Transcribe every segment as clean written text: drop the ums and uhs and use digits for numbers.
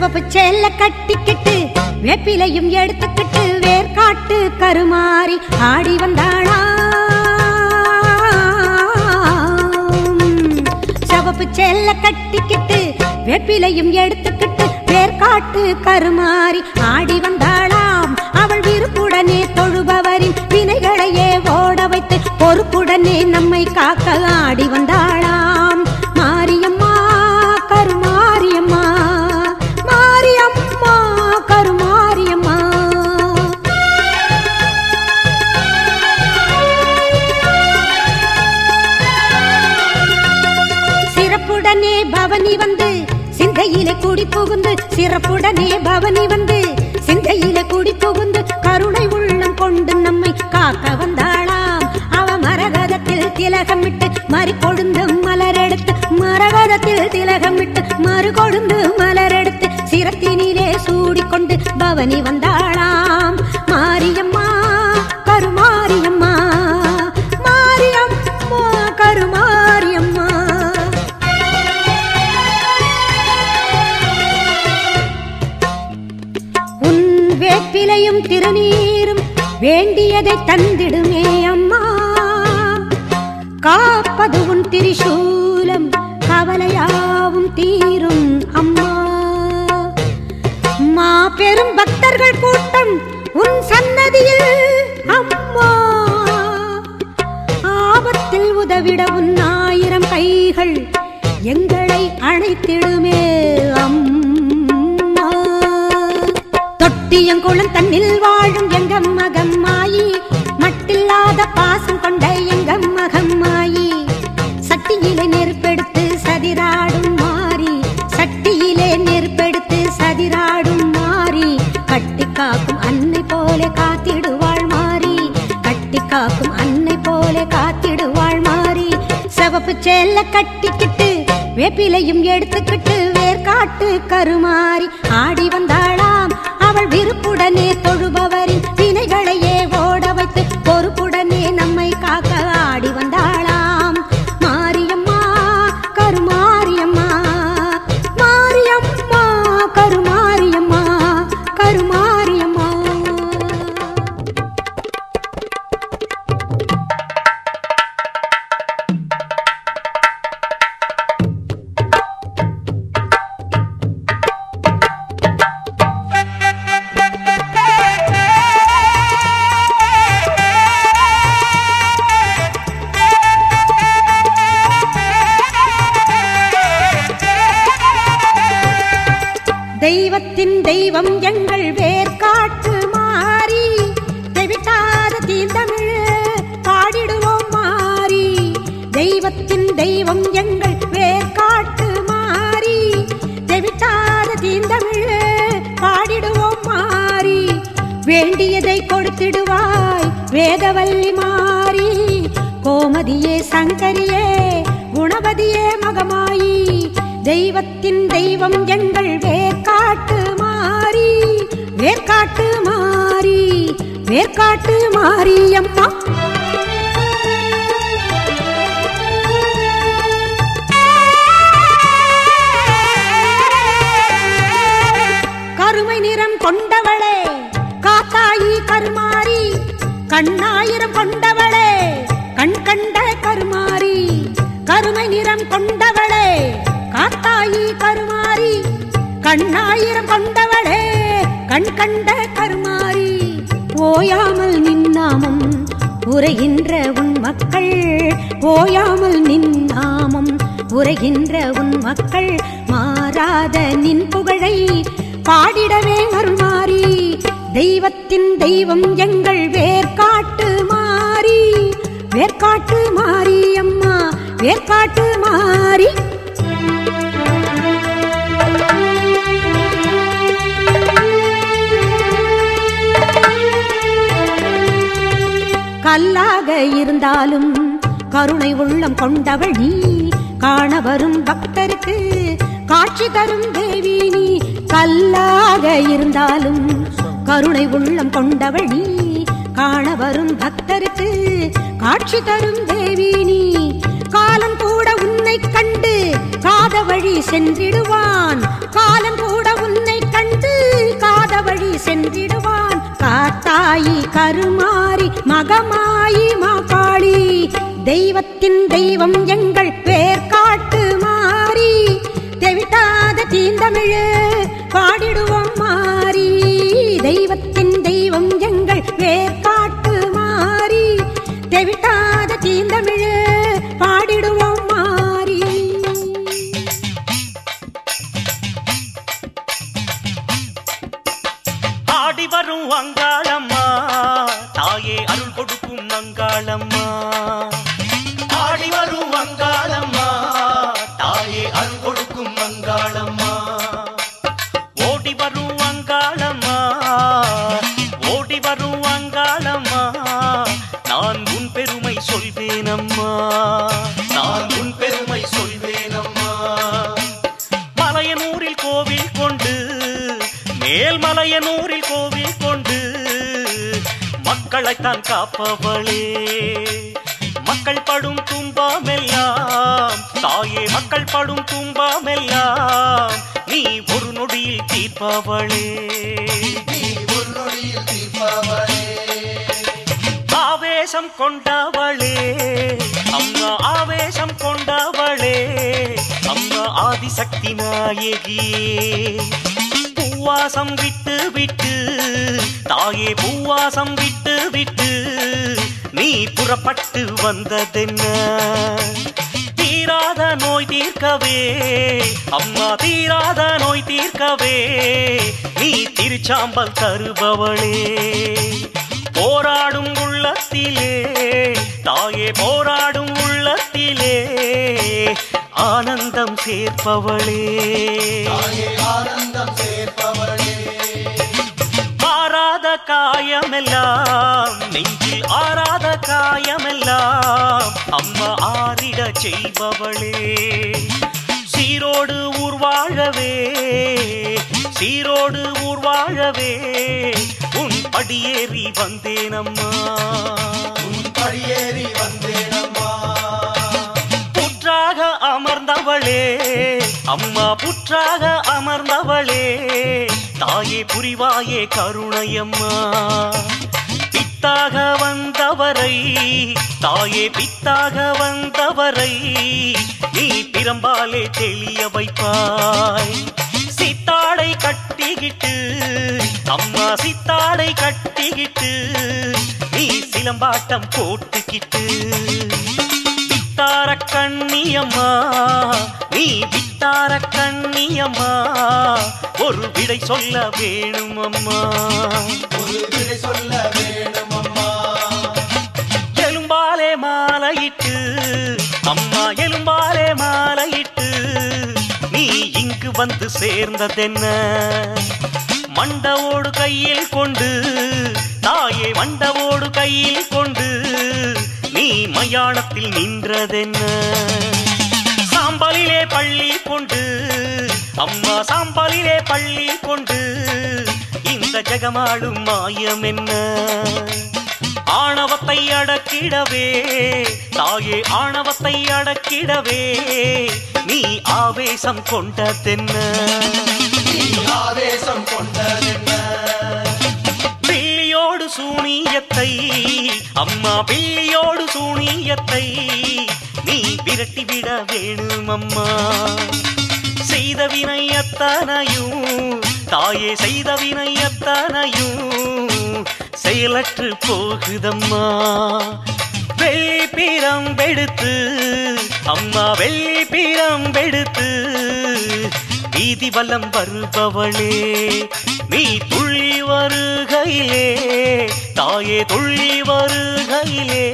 சிவப்பு சேல கட்டிக்கிட்டு வேப்பிலையும் எடுத்துக்கிட்டு வேர்காட்டு கருமாறி ஆடி வந்தாளா. சிவப்பு சேல கட்டிக்கிட்டு வேப்பிலையும் எடுத்துக்கிட்டு வேர்காட்டு கருமாறி ஆடி வந்தாளாம். அவள் விருப்புடனே தொழுபவரின் வினைகளையே ஓட வைத்து பொறுப்புடனே நம்மை காக்க ஆடி வந்தாளாம். மாரியம்மா கருமாரியம்மா, மாரியம்மா கருமாரியம்மா. சிறப்புடனே பவனி வந்து சிந்தையிலே கூடி புகுந்து, சிறப்புடனே பவனி வந்து சிந்தையிலே கூடி புகுந்து கருணை உள்ளம் கொண்டு நம்மை காக்க வந்தாளாம். அவ மரகதத்தில் திலகமிட்டு மறு கொழுந்து மலரெடுத்து, மரகதத்தில் திலகமிட்டு மறு கொழுந்து மலரெடுத்து சிரத்தினிலே சூடிக்கொண்டு பவனி வந்தாளாம். மாரியம்மா கருமாரியம்மா, மாரியம்மா கருமாரியம்மா. உன் வேப்பிலையும் திருநீரும் வேண்டியதை தந்திடுமே அம்மா. காப்பது உன் திரிசூலம் கவலையாவும் தீரும் அம்மா. மாபெரும் பக்தர்கள் கூட்டம் உன் சன்னதியில் அம்மா. ஆபத்தில் உதவிட உன் 1000 கைகள் எங்களை அழைத்திடுமே அம்மா. தொட்டியங்குளம் தன்னில் வாழும் எங்க மகம்மாயி, மட்டில்லாத பாசம் கொண்ட எங்க மகம்மாயி. சட்டியிலே நெருப்பெடுத்து சதிராடும் மாறி, சட்டியிலே நெருப்பெடுத்து சதிராடும் மாறி. கட்டி காக்கும் அன்னை போல காத்திடுவாள் மாறி, கட்டி காக்கும் அன்னை போல காத்திடுவாள் மாறி. சிவப்பு சேல கட்டிக்கிட்டு வேப்பிலையும் எடுத்துக்கிட்டு வேர்காட்டு கருமாறி ஆடி வந்தாளாம். அவள் விருப்புடனே தொழுபவரின் வினைகளையே ஓட வைத்து பொறுப்புடனே நம்மை காக்க ஆடி வந்தாளாம். மாரியம்மா கருமாரியம்மா, மாரியம்மா கருமாரியம்மா, கருமாரியம்மா. தெய்வத்தின் தெய்வம் எங்கள் வேர்காட்டு மாறி, தெவிட்டாத தீந்தமிழ் பாடிடுவோம் மாறி. தெய்வத்தின் தெய்வம் எங்கள் வேர்காட்டு மாறி, தெவிட்டாத தீந்தமிழ் பாடிடுவோம் மாறி. வேண்டியதை கொடுத்திடுவாய் வேதவல்லி மாறி. கோமதியே சங்கரியே குணவதியே மகமாயி. தெய்வத்தின் தெய்வம் எங்கள் வேர்காட்டு மாறி, வேர்காட்டு மாறி, வேர்காட்டு மாரியம்மா. கருமை நிறம் கொண்டவளே காத்தாயி கருமாரி, கண்ணாயிரம் கொண்டவளே கண் கண்ட கருமாரி. கருமை நிறம் கொண்டவளே காத்தாயி கருமாரி, கண்ணாயிரம் கொண்டவளே கண் கண்ட கருமாரி. ஓயாமல் நின்னாமம் உரைகின்ற உன் மக்கள், ஓயாமல் நின்னாமம் உரைகின்ற உன் மக்கள். மாறாத நின் புகழை பாடிடவே அருள்மாரி. தெய்வத்தின் தெய்வம் எங்கள் வேர்காட்டு மாறி, வேர்காட்டு மாரி அம்மா, வேர்காட்டு மாறி. கல்லாக இருந்தாலும் கருணை உள்ளம் கொண்டவள் நீ. காண வரும் பக்தருக்கு காட்சி தரும் தேவி நீ. கல்லாக இருந்தாலும் கருணை உள்ளம் கொண்டவள் நீ. காண வரும் பக்தருக்கு காட்சி தரும் தேவி நீ. காலம் கூட உன்னை கண்டு காத வழி சென்றிடுவான். காலம் கூட உன்னை வென்றிடுவான் காத்தாயி கருமாரி மகமாயி மாகாளி தெய்வத்தின் தெய்வம் எங்கள் வேர்காட்டு மாறி தெவிட்டாத தீந்தமிழு பாடிடுவோம் மாறி தெய்வத்தின் தெய்வம் எங்கள் வேர்காட்டு மாறி தெவிட்டாத தீந்தமிழு பாடிடுவோம் மாறி. ஆடி வரும் அங்காளம்மா தாயே அருள் கொடுக்கும் அங்காளம்மா ஆடி வரும் அங்காளம்மா தாயே அருள் கொடுக்கும் அங்காளம்மா ஓடி வரும் அங்காளம்மா ஓடி வரும் அங்காளம்மா நான் உன் பெருமை சொல்வேனம்மா நான் உன் பெருமை சொல்வேனம்மா மலையனூரில் கோவில் கொண்டு மேல்மலையனூரில் கோவில் கொண்டு மக்களைத்தான் காப்பவளே மக்கள் படும் துன்பமெல்லாம் தாயே மக்கள் படும் துன்பமெல்லாம் நீ ஒரு நொடியில் தீர்ப்பவளே ஒரு நொடியில் தீர்ப்பவளே ஆவேசம் கொண்டவளே அம்மா ஆவேசம் கொண்டவளே அம்மா ஆதிசக்தி நாயகியே பூவாசம் விட்டு விட்டு தாயே பூவாசம் விட்டு விட்டு நீ புறப்பட்டு வந்ததென்ன தீராத நோய் தீர்க்கவே அம்மா தீராத நோய் தீர்க்கவே நீ திருச்சாம்பல் தருபவளே போராடும் உள்ளத்திலே தாயே போராடும் உள்ளத்திலே ஆனந்தம் சேர்ப்பவளே ஆனந்தம் சேர்ப்பவளே ஆராத காயமெல்லாம் நெஞ்சில் ஆராத காயமெல்லாம் அம்மா ஆறிட செய்பவளே சீரோடு ஊர் வாழவே சீரோடு ஊர் வாழவே உன் படியேறி வந்தேனம்மா உன் படியேறி வந்தேனம்மா புற்றாக அமர்ந்தவளே அம்மா புற்றாக அமர்ந்தவளே தாயே புரிவாயே கருணையம்மா பித்தாக வந்தவரை தாயே பித்தாக வந்தவரை நீ பிரம்பாலே தெளிய வைப்பாய் சித்தாடை கட்டிக்கிட்டு அம்மா சித்தாடை கட்டிக்கிட்டு நீ சிலம்பாட்டம் போட்டுக்கிட்டு வித்தார கண்ணியம்மா நீ வித்தார கண்ணியம்மா ஒரு விடை சொல்ல வேணும் அம்மா ஒரு விடை சொல்ல வேணும் அம்மா எலும்பாலே மாலையிட்டு அம்மா எலும்பாலே மாலையிட்டு நீ இங்கு வந்து சேர்ந்ததென்ன மண்டவோடு கையில் கொண்டு தாயே மண்டவோடு கையில் கொண்டு நீ மயானத்தில் நின்றதென்ன சாம்பலிலே பள்ளி கொண்டு அம்மா சாம்பலிலே பள்ளி கொண்டு இந்த ஜெகமாளும் மாயம் என்ன ஆணவத்தை அடக்கிடவே தாயே ஆணவத்தை அடக்கிடவே நீ ஆவேசம் கொண்டதென்ன ஆவேசம் கொண்டதென்ன பிள்ளியோடு சூனியத்தை அம்மா பிள்ளியோடு சூனியத்தை நீ விரட்டிவிட வேணும் அம்மா செய்த வினை அத்தனையும் தாயே செய்த வினை அத்தனையும் செயலற்று போகுதம்மா வெள்ளி பிரம்பெடுத்து அம்மா வெள்ளி பிரம்பெடுத்து வீதி வலம் வருபவளே நீ துள்ளி வருகையிலே தாயே துள்ளி வருகையிலே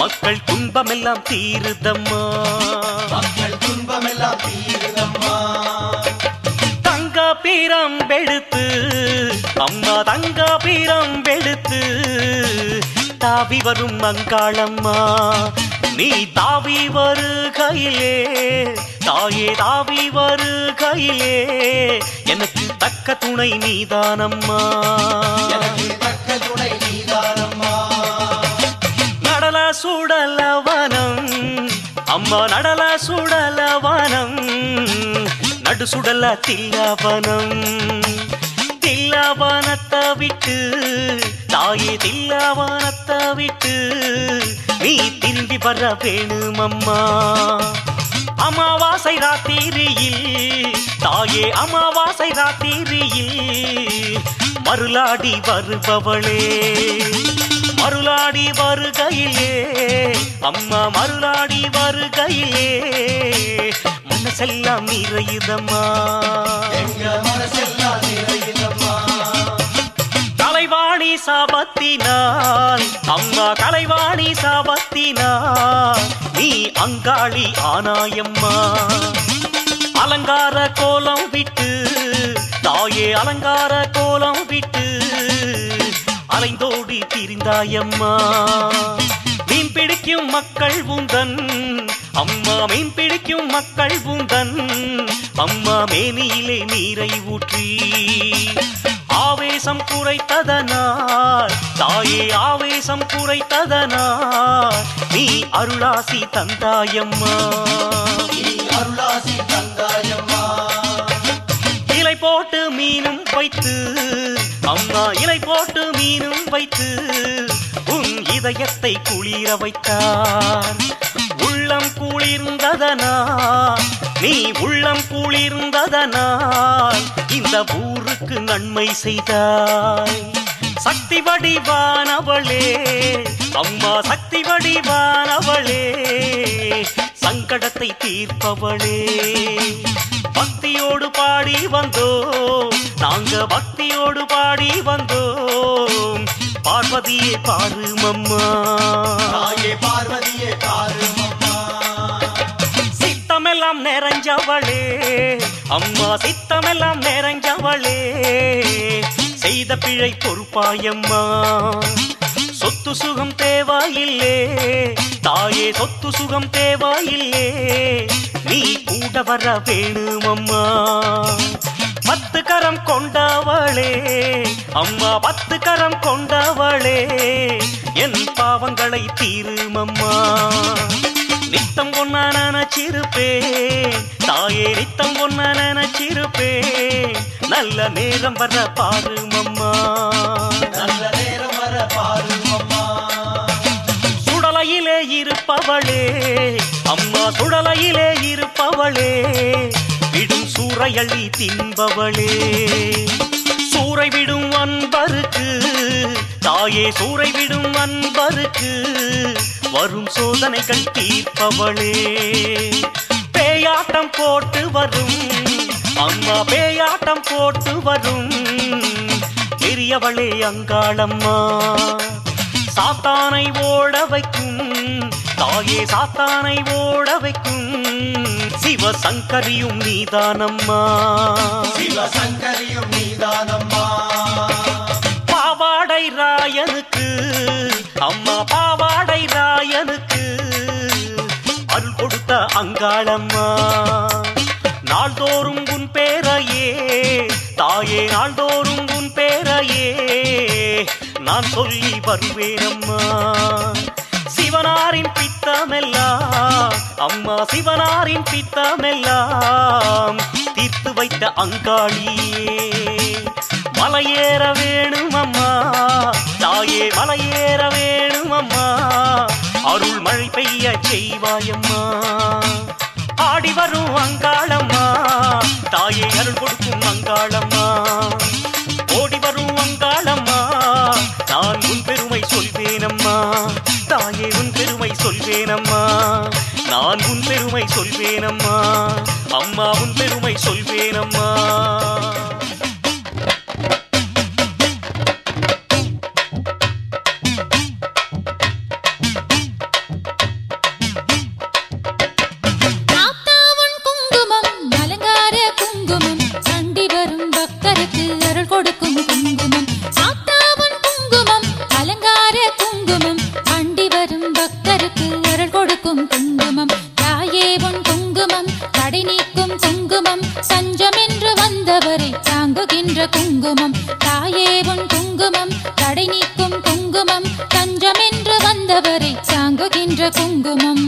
மக்கள் துன்பமெல்லாம் தீருதம்மா மக்கள் துன்பமெல்லாம் தீருதம்மா தங்க பிரம்பெடுத்து அம்மா தங்க பிரம்பெடுத்து தாவி வரும் அங்காளம்மா நீ தாவி வருகையிலே தாயே தாவி வருகையிலே எனக்கு தக்க துணை நீதானம்மா எனக்கு தக்க துணை நீதானம்மா நடல சுடலவனம் அம்மா நடல சுடலவனம் நடு சுடல தில்லவனம் தில்லாவனத்தை விட்டு தாயே தில்லாவனத்தை விட்டு நீ திரும்பி வர வேணுமம்மா. அமாவாசை ராத்திரியில் தாயே அமாவாசை ராத்திரியில் மருளாடி வருபவளே மருளாடி வருகையிலே அம்மா மருளாடி வருகையிலே மனசெல்லாம் நிறையுதம்மா கலைவாணி சாபத்தினால் அம்மா கலைவாணி சாபத்தினால் நீ அங்காளி ஆனாயம்மா. அலங்கார கோலம் விட்டு தாயே அலங்கார கோலம் விட்டு அலைந்தோடி திரிந்தாயம்மா. மீன் பிடிக்கும் மக்கள் உந்தன் அம்மா மீன் பிடிக்கும் மக்கள் உந்தன் அம்மா மேனியிலே நீரை ஊற்றி ஆவேசம் குறைத்ததனால் தாயே ஆவேசம் குறைத்ததனால் நீ அருளாசி தந்தாயம்மா அருளாசி தந்தாயம்மா. இலை போட்டு மீனும் வைத்து அம்மா இலை போட்டு மீனும் வைத்து உன் இதயத்தை குளிர வைத்தார். உள்ளம் குளிர்ந்ததனால் நீ உள்ளம் குளிர்ந்ததனால் இந்த ஊருக்கு நன்மை செய்தாய். சக்தி வடிவானவளே அம்மா சக்தி வடிவானவளே சங்கடத்தை தீர்ப்பவளே. பக்தியோடு பாடி வந்தோம் நாங்க பக்தியோடு பாடி வந்தோம். பார்வதியே பாருமம்மா தாயே பார்வதியே பாருமம்மா. சித்தமெல்லாம் நிறைஞ்சவளே அம்மா சித்தமெல்லாம் நிறைஞ்சவளே செய்த பிழை பொறுப்பாயம்மா. சொத்து சுகம் தேவாயில்லே தாயே சொத்து சுகம் தேவாயில்லே நீ கூட வர வேணுமம்மா. 10 கரம் கொண்டவளே அம்மா 10 கரம் கொண்டவளே என் பாவங்களை தீருமம்மா. நித்தம் ஒன்ன நினைச்சிருப்பேன் தாயே நித்தம் ஒன்ன நினைச்சிருப்பேன். நல்ல நேரம் வர பாருமம்மா நல்ல நேரம் வர பாருமம்மா. சுடலையிலே இருப்பவளே அம்மா சுடலையிலே இருப்பவளே விடும் சூறையள்ளி தின்பவளே. சூறை விடும் அன்பருக்கு தாயே சூறை விடும் அன்பருக்கு வரும் சோதனைகள் தீர்ப்பவளே. பேயாட்டம் போட்டு வரும் அம்மா பேயாட்டம் போட்டு வரும் பெரியவளே அங்காளம்மா. சாத்தானை ஓட வைக்கும் தாயே சாத்தானை ஓட வைக்கும் சிவசங்கரியும் நீதானம்மா சிவசங்கரியும் நீதானம்மா. பாவாடை ராயனுக்கு அம்மா பாவாடை ராயனுக்கு அருள் கொடுத்த அங்காளம்மா. நாள்தோறும் உன் பேரையே தாயே நாள்தோறும் உன் பேரையே நான் சொல்லி வருவேனம்மா. சிவனாரின் பித்தமெல்லாம் அம்மா சிவனாரின் பித்தமெல்லாம் தீர்த்து வைத்த அங்காளியே. மலையேற வேணும் அம்மா தாயே மலையேற வேணும் அம்மா. அருள் மழை பெய்ய செய்வாயம்மா. ஆடி வரும் அங்காளம்மா தாயே அருள் கொடுக்கும் அங்காளம்மா. ஓடி வரும் அங்காளம்மா நான் உன் பெருமை சொல்வேனம்மா. தாயே உன் பெருமை சொல்வேனம்மா நான் உன் பெருமை சொல்வேனம்மா. அம்மா உன் பெருமை சொல்வேனம்மா. குங்குமம் தாயே உன் குங்குமம் தடை நீக்கும் குங்குமம் தஞ்சமென்று வந்தவரை சாங்குகின்ற குங்குமம்.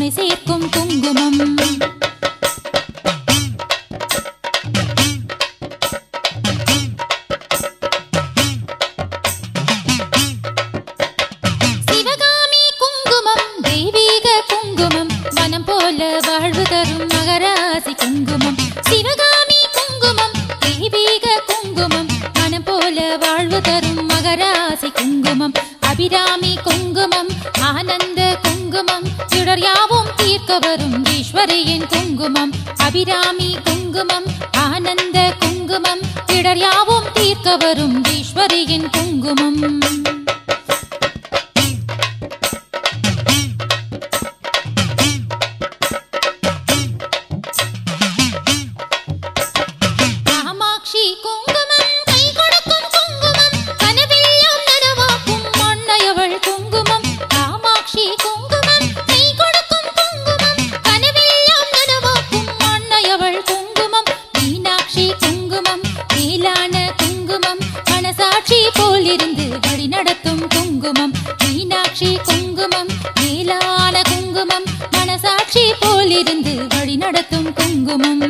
துணை சேர்க்கும் குங்குமம். சிவகாமி குங்குமம் தெய்வீக குங்குமம் மனம் போல வாழ்வு தரும் மகராசி குங்குமம். சிவகாமி குங்குமம் தெய்வீக குங்குமம் மனம் போல வாழ்வு தரும் மகராசி குங்குமம். அபிராமி குங்குமம் ஆனந்த குங்குமம் சுடர் யாவும் தீர்க்க வரும் ஈஸ்வரியின் குங்குமம். அபிராமி குங்குமம் ஆனந்த குங்குமம் சுடர் யாவும் தீர்க்க வரும் ஈஸ்வரியின் குங்குமம். காமாட்சி குங்குமம் கை கொடுக்கும் குங்குமம் கனவெல்லாம் நனவாக்கும் மண்ணையவள் குங்குமம். காமாட்சி குங்குமம் கை கொடுக்கும் குங்குமம் கனவெல்லாம் நனவாக்கும் மண்ணையவள் குங்குமம். மீனாட்சி குங்குமம் மேலான குங்குமம் மனசாட்சி போலிருந்து வழி நடத்தும் குங்குமம். மீனாட்சி குங்குமம் மேலான குங்குமம் மனசாட்சி போலிருந்து வழி நடத்தும் குங்குமம்.